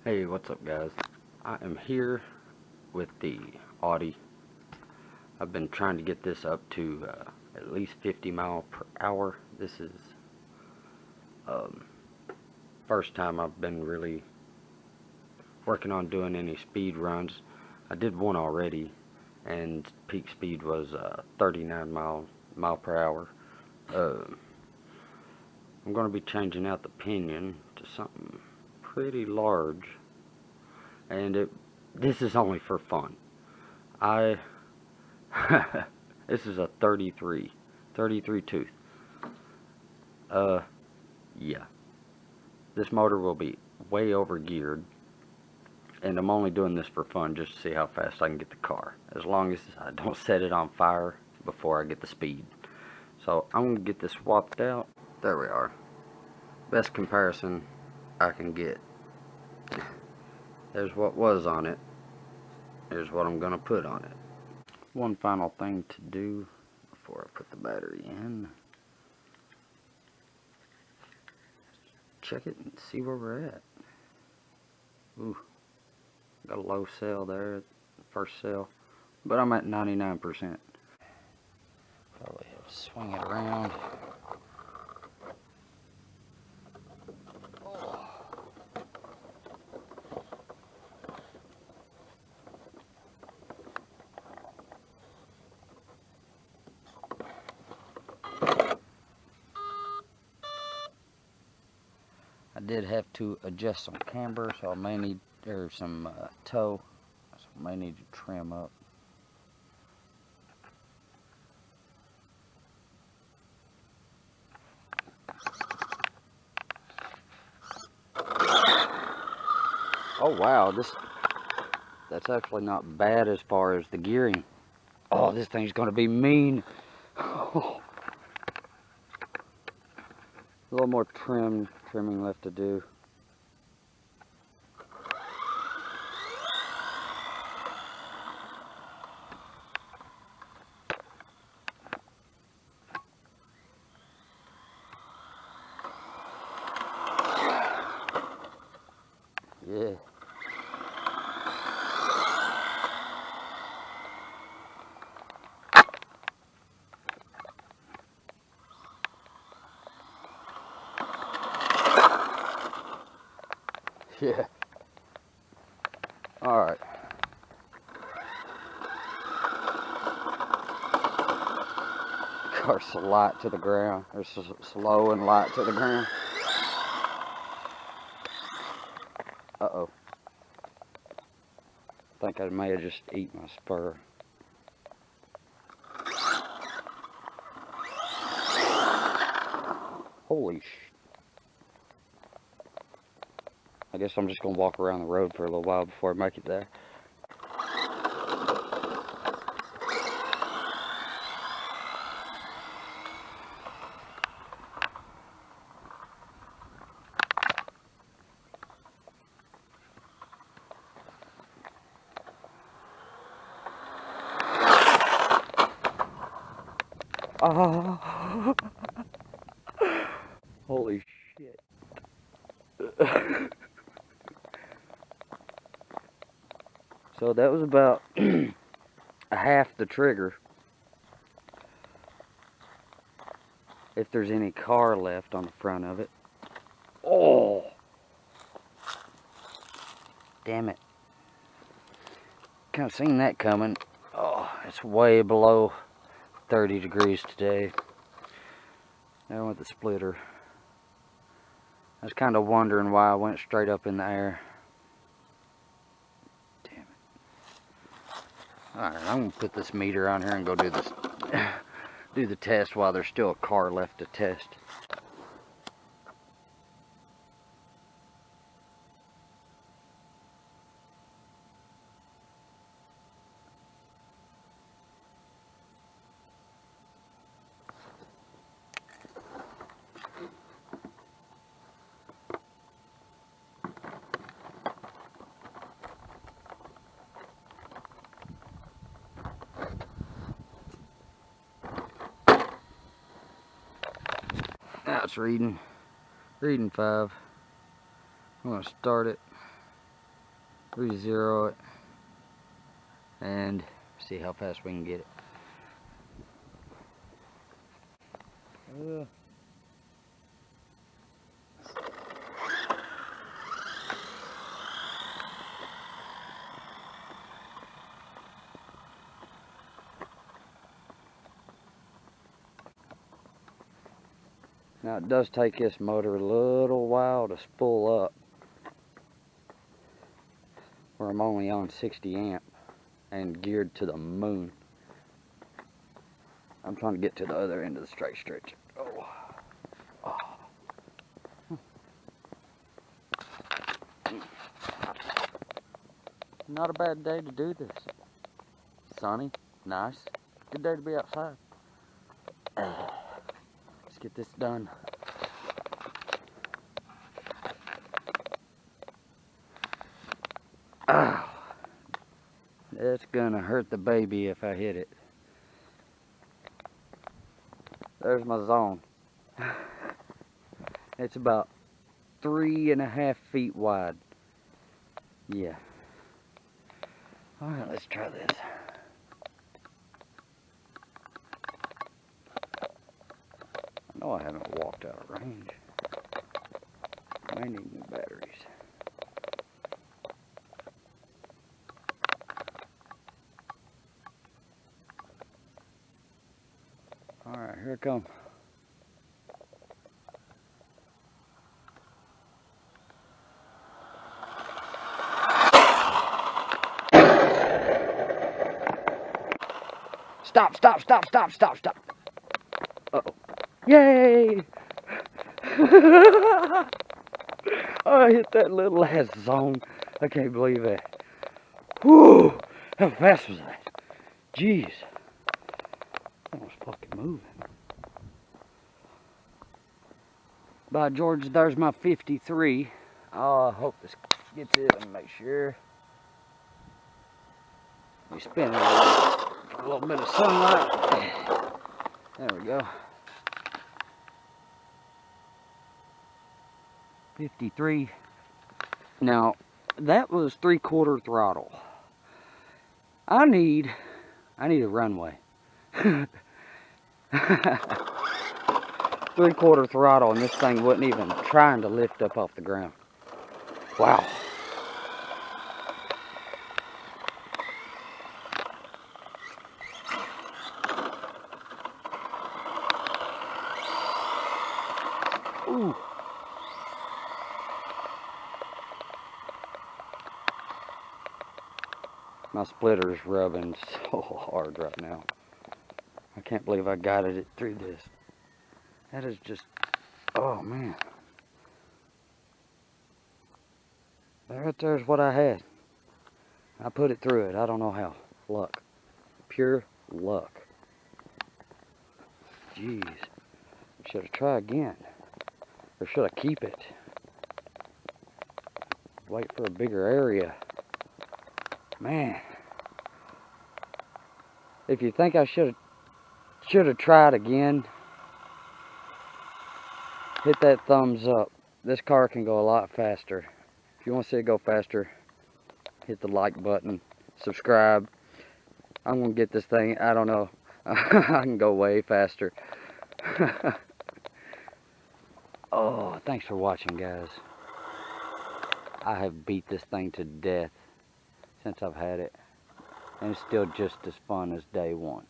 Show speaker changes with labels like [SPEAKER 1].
[SPEAKER 1] Hey, what's up guys? I am here with the Audi. I've been trying to get this up to at least 50 miles per hour. This is first time I've been really working on doing any speed runs. I did one already and peak speed was 39 mile per hour. I'm going to be changing out the pinion to something pretty large, and this is only for fun. This is a 33 tooth. Yeah, this motor will be way over geared, and I'm only doing this for fun, just to see how fast I can get the car, as long as I don't set it on fire before I get the speed. So I'm gonna get this swapped out. There we are. Best comparison I can get. There's what was on it. Here's what I'm gonna put on it. One final thing to do before I put the battery in. Check it and see where we're at. Ooh, got a low cell there, first cell, but I'm at 99%. Probably have to swing it around. I did have to adjust some camber, so I may need, or some toe, so I may need to trim up. Oh wow, that's actually not bad as far as the gearing. Oh, this thing's gonna be mean. Oh. A little more trimming left to do. Yeah. Yeah. Alright. Car's so light to the ground. Or so slow and light to the ground. Uh-oh. I think I may have just eaten my spur. Holy sh... I guess I'm just going to walk around the road for a little while before I make it there. Oh. Holy shit. So that was about a half the trigger. If there's any car left on the front of it. Oh! Damn it. Kind of seen that coming. Oh, it's way below 30 degrees today. Now with the splitter. I was kind of wondering why I went straight up in the air. Damn it. Alright, I'm going to put this meter on here and go do this. Do the test while there's still a car left to test. Now it's reading 5. I'm going to start it. re-zero it, and see how fast we can get it. Now it does take this motor a little while to spool up, where I'm only on 60 amp and geared to the moon. I'm trying to get to the other end of the straight stretch. Oh. Not a bad day to do this. Sunny, nice, good day to be outside. Let's get this done. Oh, it's gonna hurt the baby if I hit it. There's my zone. It's about 3.5 feet wide. Yeah. Alright, let's try this. I know I haven't walked out of range. I need new batteries. Alright, here it comes. Stop, stop, stop, stop, stop, stop. Uh-oh. Yay! I hit that little ass zone. I can't believe that. Whew! How fast was that? Jeez. That was fucking moving. By George, there's my 53. Oh, I hope this gets it and make sure. We spin it for a little bit of sunlight. There we go. 53. Now, that was 3/4 throttle. I need a runway. 3/4 throttle, and this thing wasn't even trying to lift up off the ground. Wow. Ooh. My splitter's rubbing so hard right now. I can't believe I guided it through this. That is just, oh man. That right there's what I had. I put it through it. I don't know how. Luck. Pure luck. Jeez. Should I try again? Or should I keep it? Wait for a bigger area. Man. If you think I should have tried again, hit that thumbs up. This car can go a lot faster. If you want to see it go faster, hit the like button, subscribe. I'm going to get this thing, I don't know, I can go way faster. Oh, thanks for watching, guys. I have beat this thing to death since I've had it, and it's still just as fun as day one.